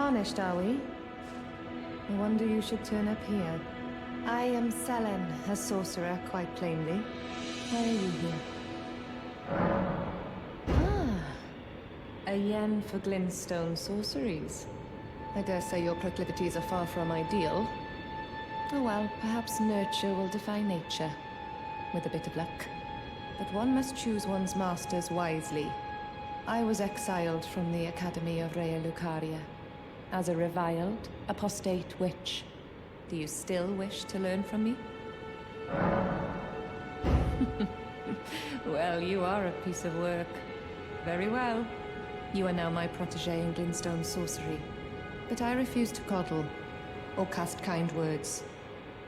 tarnished, are we? No wonder you should turn up here. I am Selen, a sorcerer, quite plainly. Why are you here? A yen for glintstone sorceries. I dare say your proclivities are far from ideal. Oh well, perhaps nurture will defy nature, with a bit of luck. But one must choose one's masters wisely. I was exiled from the Academy of Rea Lucaria as a reviled, apostate witch. Do you still wish to learn from me? Well, you are a piece of work. Very well. You are now my protégé in glintstone sorcery. But I refuse to coddle, or cast kind words.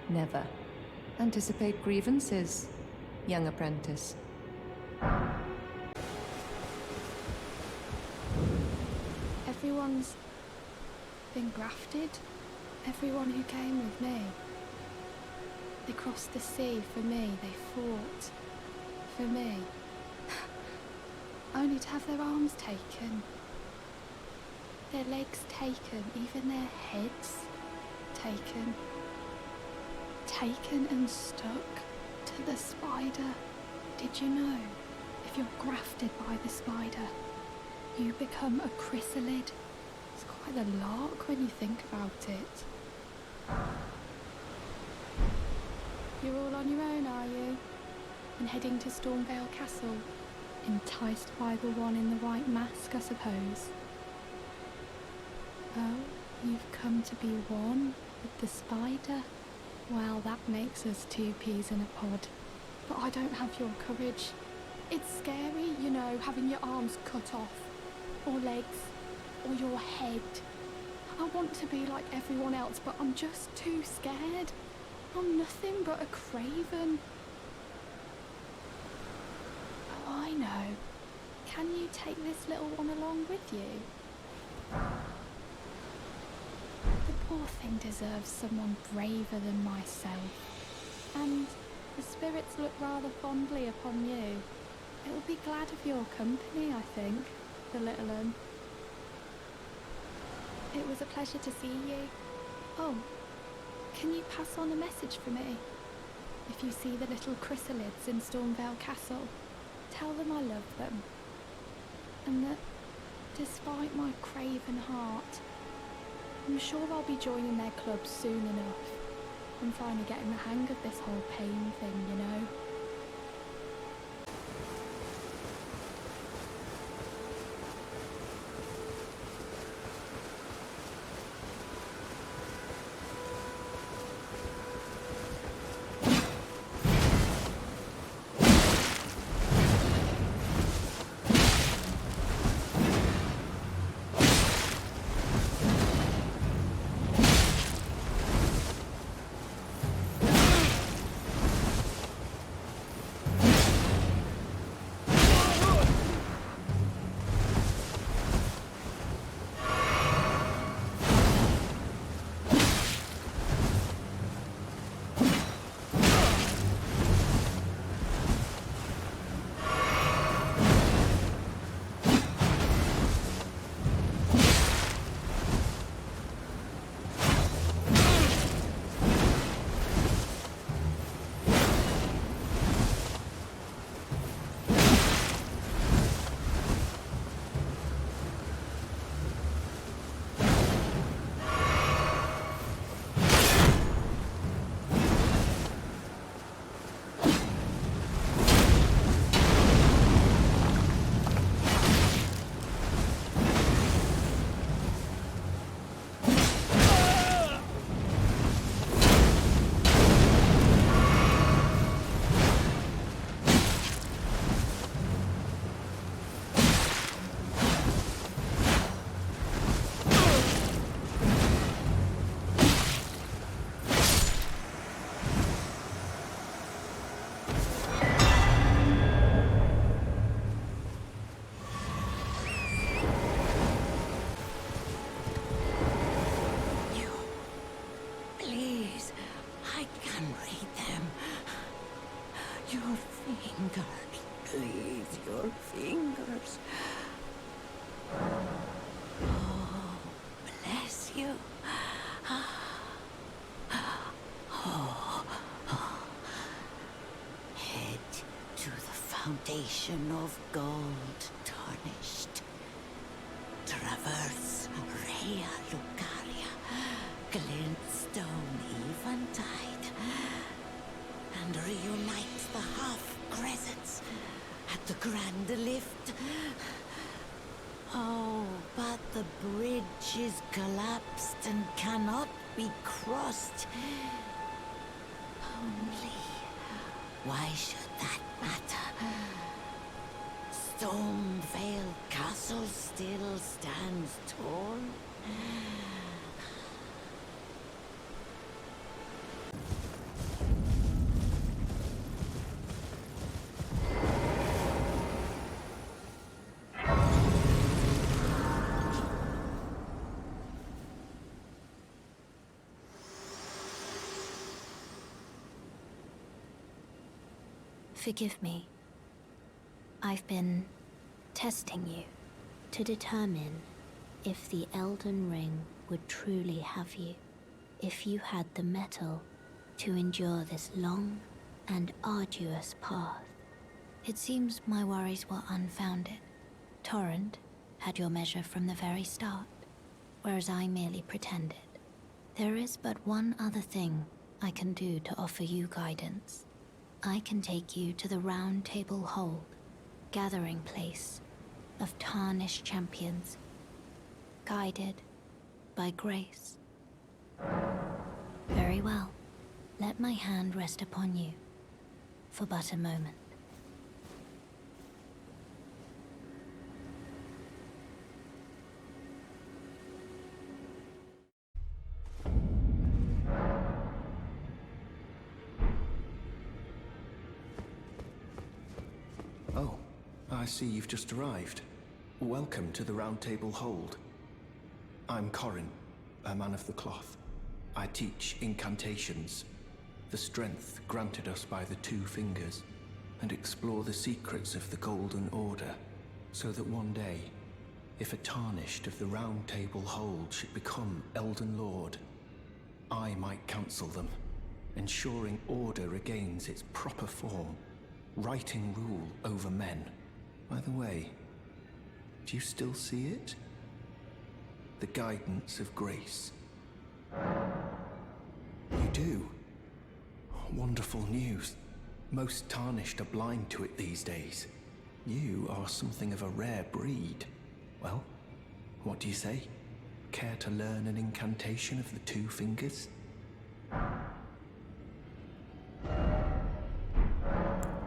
Never. Anticipate grievances, young apprentice. Everyone's been grafted. Everyone who came with me. They crossed the sea for me. They fought for me. Only to have their arms taken. Their legs taken. Even their heads taken. Taken and stuck to the spider. Did you know? If you're grafted by the spider, you become a chrysalid. It's quite a lark when you think about it. You're all on your own, are you? And heading to Stormvale Castle? Enticed by the one in the white mask, I suppose. Oh, you've come to be one with the spider? Well, that makes us two peas in a pod. But I don't have your courage. It's scary, you know, having your arms cut off. Or legs. Or your head. I want to be like everyone else, but I'm just too scared. I'm nothing but a craven. Oh, I know. Can you take this little one along with you? The poor thing deserves someone braver than myself. And the spirits look rather fondly upon you. It'll be glad of your company, I think, the little one. It was a pleasure to see you. Oh, can you pass on a message for me? If you see the little chrysalids in Stormvale Castle, tell them I love them. And that, despite my craven heart, I'm sure I'll be joining their club soon enough. I'm finally getting the hang of this whole pain thing, you know. Please, your fingers. Oh, bless foundation of gold tarnished. Traverse Rea Lucaria, glintstone eventide, and reunite the half-crescents at the Grand Lift. Oh, but the bridge is collapsed and cannot be crossed. Only, why should that matter? Stormvale Castle still stands tall. Forgive me. I've been testing you to determine if the Elden Ring would truly have you, if you had the mettle to endure this long and arduous path. It seems my worries were unfounded. Torrent had your measure from the very start, whereas I merely pretended. There is but one other thing I can do to offer you guidance. I can take you to the Round Table Hold, gathering place of tarnished champions, guided by grace. Very well. Let my hand rest upon you for but a moment. Oh, I see you've just arrived. Welcome to the Round Table Hold. I'm Corin, a man of the cloth. I teach incantations, the strength granted us by the Two Fingers, and explore the secrets of the Golden Order, so that one day, if a tarnished of the Round Table Hold should become Elden Lord, I might counsel them, ensuring order regains its proper form, righting rule over men. By the way, do you still see it? The guidance of grace. You do? Wonderful news. Most tarnished are blind to it these days. You are something of a rare breed. Well, what do you say? Care to learn an incantation of the Two Fingers?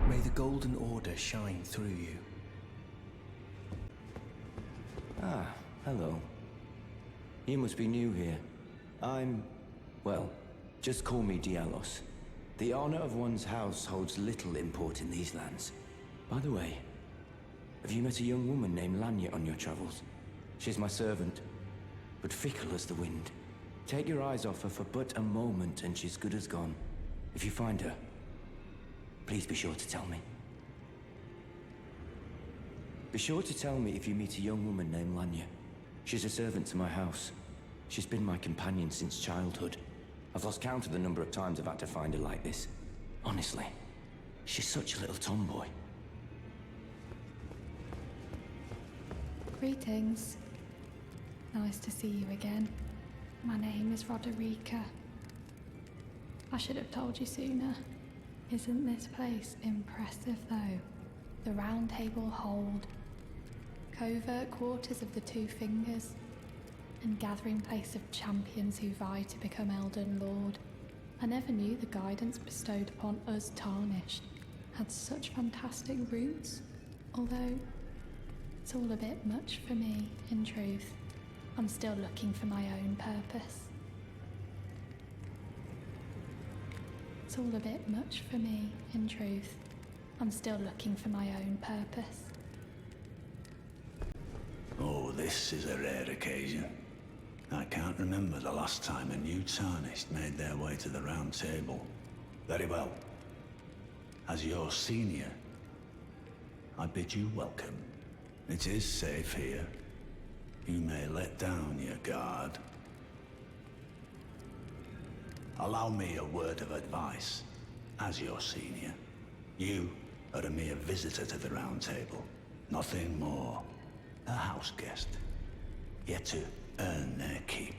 May the Golden Order shine through you. Ah, hello. You must be new here. Well, just call me Dialos. The honor of one's house holds little import in these lands. By the way, have you met a young woman named Lanya on your travels? She's my servant, but fickle as the wind. Take your eyes off her for but a moment and she's good as gone. If you find her, please be sure to tell me. Be sure to tell me if you meet a young woman named Lanya. She's a servant to my house. She's been my companion since childhood. I've lost count of the number of times I've had to find her like this. Honestly, she's such a little tomboy. Greetings. Nice to see you again. My name is Roderica. I should have told you sooner. Isn't this place impressive though? The Round Table Hold, covert quarters of the Two Fingers, and gathering place of champions who vie to become Elden Lord. I never knew the guidance bestowed upon us tarnished had such fantastic roots, although it's all a bit much for me, in truth. I'm still looking for my own purpose. It's all a bit much for me, in truth. I'm still looking for my own purpose. Oh, this is a rare occasion. I can't remember the last time a new tarnished made their way to the Round Table. Very well. As your senior, I bid you welcome. It is safe here. You may let down your guard. Allow me a word of advice, as your senior. You are a mere visitor to the Round Table. Nothing more. A house guest. Yet to earn their keep.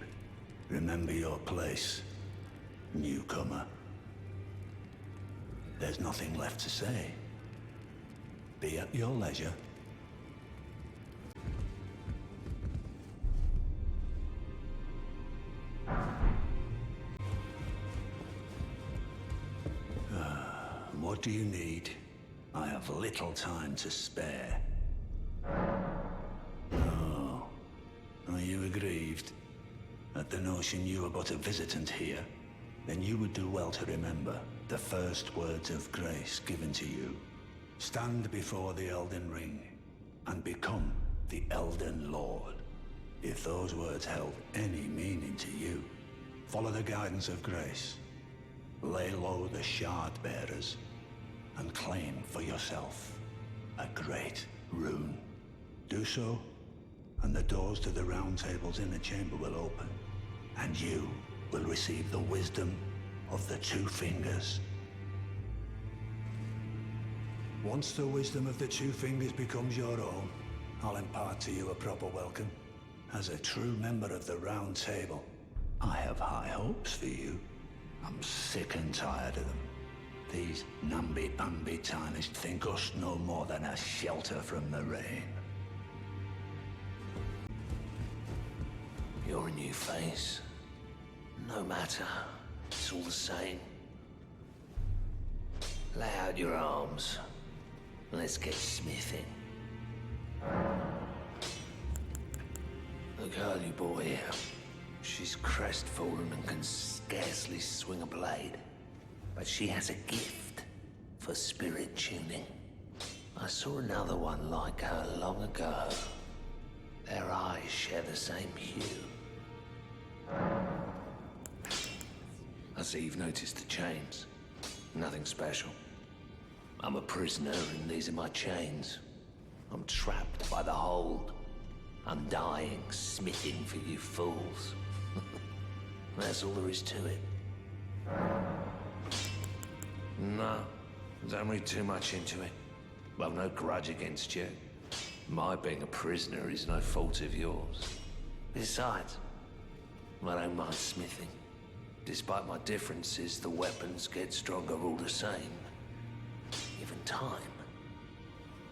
Remember your place, newcomer. There's nothing left to say. Be at your leisure. What do you need? I have little time to spare. Oh, are you aggrieved at the notion you are but a visitant here? Then you would do well to remember the first words of grace given to you. Stand before the Elden Ring and become the Elden Lord. If those words held any meaning to you, follow the guidance of grace. Lay low the shard bearers and claim for yourself a great rune. Do so, and the doors to the Round Table's inner chamber will open, and you will receive the wisdom of the Two Fingers. Once the wisdom of the Two Fingers becomes your own, I'll impart to you a proper welcome. As a true member of the Round Table, I have high hopes for you. I'm sick and tired of them. These namby-pamby tarnished think us no more than a shelter from the rain. You're a new face. No matter, it's all the same. Lay out your arms. Let's get smithing. The girly boy, she's crestfallen and can scarcely swing a blade. But she has a gift for spirit tuning. I saw another one like her long ago. Their eyes share the same hue. I see you've noticed the chains. Nothing special. I'm a prisoner and these are my chains. I'm trapped by the hold. I'm dying, smithing for you fools. That's all there is to it. No, don't read too much into it. I've no grudge against you. My being a prisoner is no fault of yours. Besides, I don't mind smithing. Despite my differences, the weapons get stronger all the same. Even time.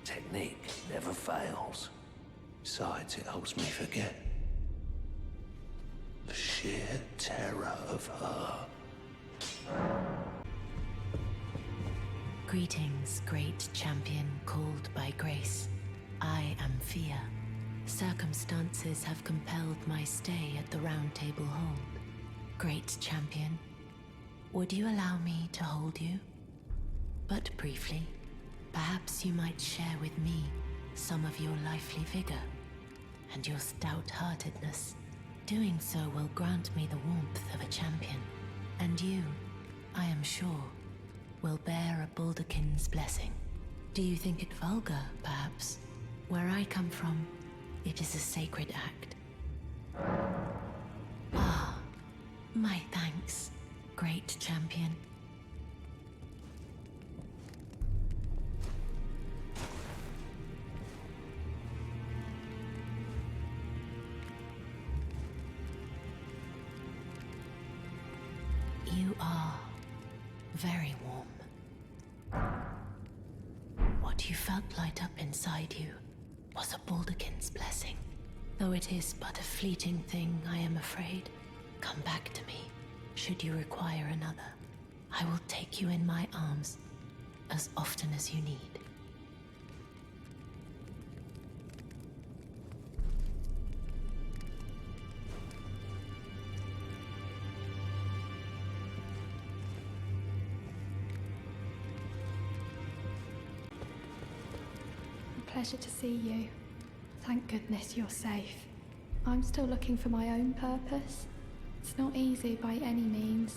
Technique never fails. Besides, it helps me forget the sheer terror of her. Greetings, great champion called by grace. I am Fia. Circumstances have compelled my stay at the Round Table Hold. Great champion, would you allow me to hold you? But briefly, perhaps you might share with me some of your lively vigor and your stout-heartedness. Doing so will grant me the warmth of a champion, and you, I am sure, will bear a Baldakin's blessing. Do you think it vulgar, perhaps? Where I come from, it is a sacred act. Ah, my thanks, great champion. You are very warm. What you felt light up inside you was a Baldakin's blessing. Though it is but a fleeting thing, I am afraid. Come back to me, should you require another. I will take you in my arms as often as you need. Pleasure to see you. Thank goodness you're safe. I'm still looking for my own purpose. It's not easy by any means,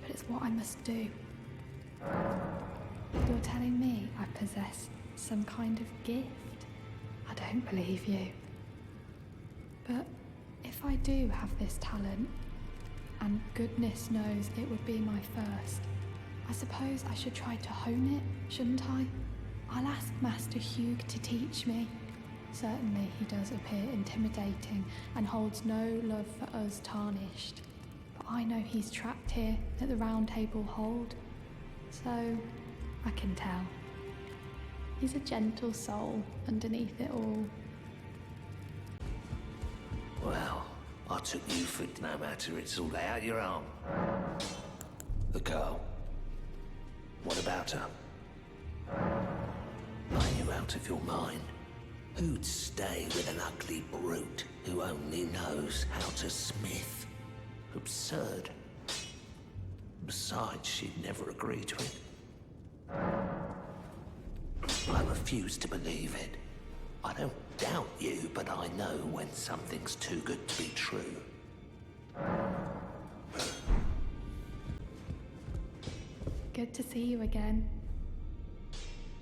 but it's what I must do. You're telling me I possess some kind of gift? I don't believe you. But if I do have this talent, and goodness knows it would be my first, I suppose I should try to hone it, shouldn't I? I'll ask Master Hugh to teach me. Certainly he does appear intimidating and holds no love for us tarnished. But I know he's trapped here at the Round Table Hold, so I can tell. He's a gentle soul underneath it all. Well, I took you for no matter, it's all out your own. The girl. What about her? Are you out of your mind? Who'd stay with an ugly brute who only knows how to smith? Absurd. Besides, she'd never agree to it. I refuse to believe it. I don't doubt you, but I know when something's too good to be true. Good to see you again.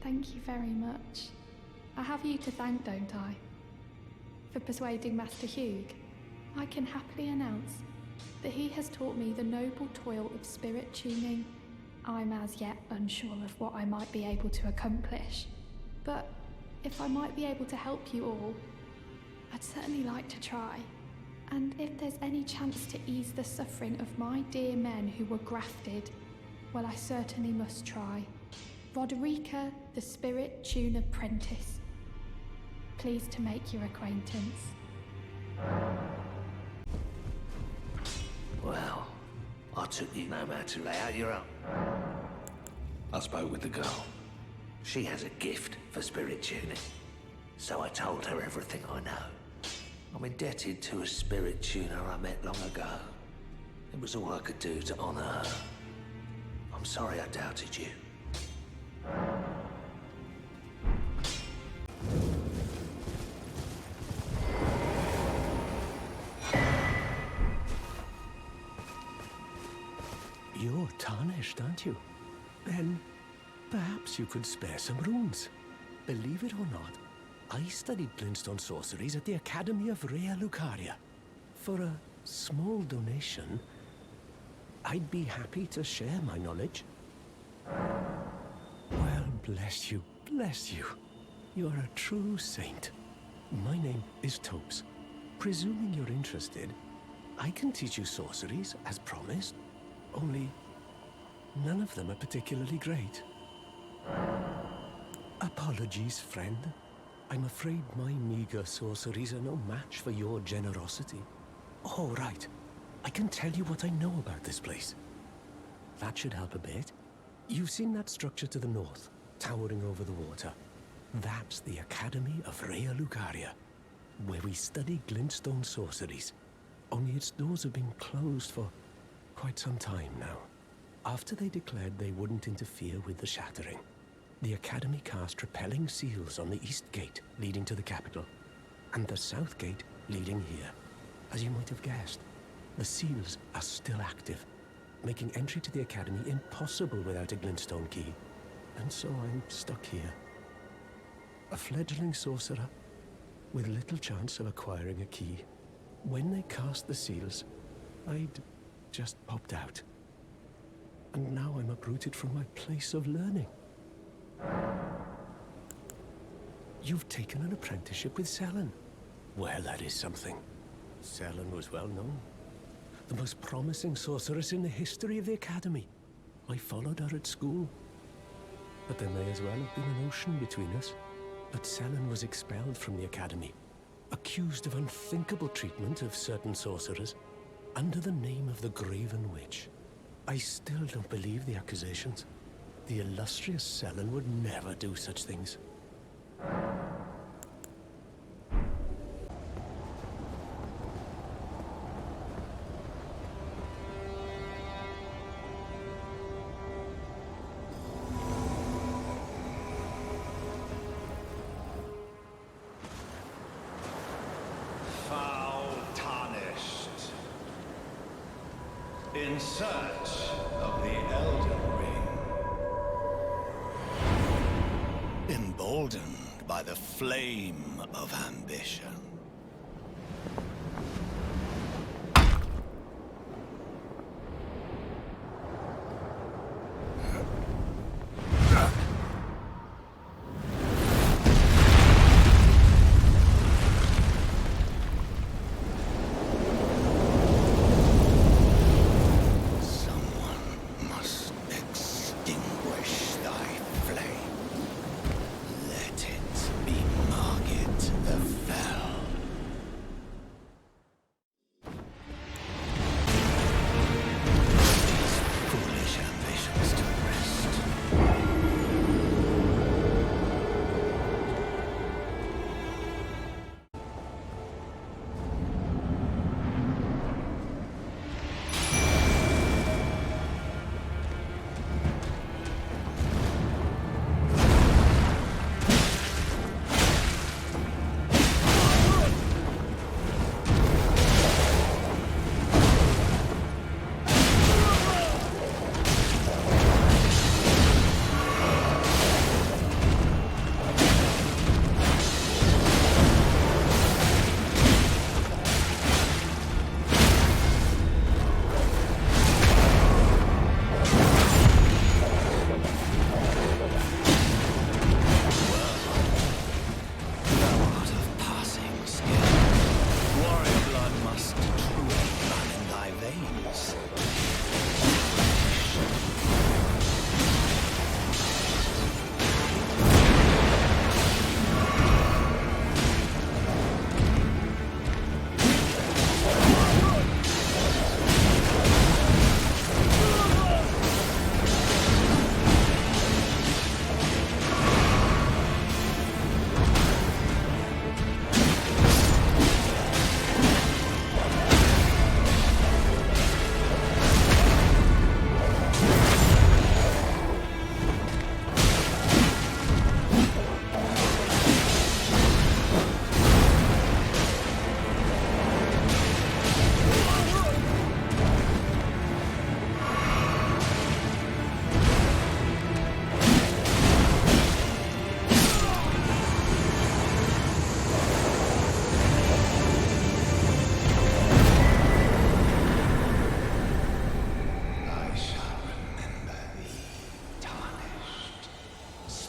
Thank you very much. I have you to thank, don't I? For persuading Master Hugh. I can happily announce that he has taught me the noble toil of spirit tuning. I'm as yet unsure of what I might be able to accomplish, but if I might be able to help you all, I'd certainly like to try. And if there's any chance to ease the suffering of my dear men who were grafted, well, I certainly must try. Roderica, the Spirit Tune Apprentice. Pleased to make your acquaintance. Well, I took you no matter, lay out your own. I spoke with the girl. She has a gift for spirit tuning, so I told her everything I know. I'm indebted to a spirit tuner I met long ago. It was all I could do to honor her. I'm sorry I doubted you. You're tarnished, aren't you? Then perhaps you could spare some runes. Believe it or not, I studied glintstone sorceries at the Academy of Rea Lucaria. For a small donation, I'd be happy to share my knowledge. Well, bless you, bless you. You're a true saint. My name is Topes. Presuming you're interested, I can teach you sorceries, as promised. Only, none of them are particularly great. Apologies, friend. I'm afraid my meager sorceries are no match for your generosity. Oh, right. I can tell you what I know about this place. That should help a bit. You've seen that structure to the north, towering over the water. That's the Academy of Rea Lucaria, where we study glintstone sorceries. Only its doors have been closed for quite some time now. After they declared they wouldn't interfere with the shattering, the Academy cast repelling seals on the east gate leading to the capital, and the south gate leading here. As you might have guessed, the seals are still active, making entry to the Academy impossible without a glintstone key. And so I'm stuck here. A fledgling sorcerer with little chance of acquiring a key. When they cast the seals, I'd just popped out. And now I'm uprooted from my place of learning. You've taken an apprenticeship with Selen. Well, that is something. Selen was well known. The most promising sorceress in the history of the Academy. I followed her at school. But there may as well have been an ocean between us. But Selen was expelled from the Academy, accused of unthinkable treatment of certain sorcerers, under the name of the Graven Witch. I still don't believe the accusations. The illustrious Selen would never do such things. Foul tarnished. In search of the Elden Ring. Emboldened by the flame of ambition.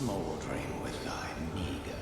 smouldering with thy meager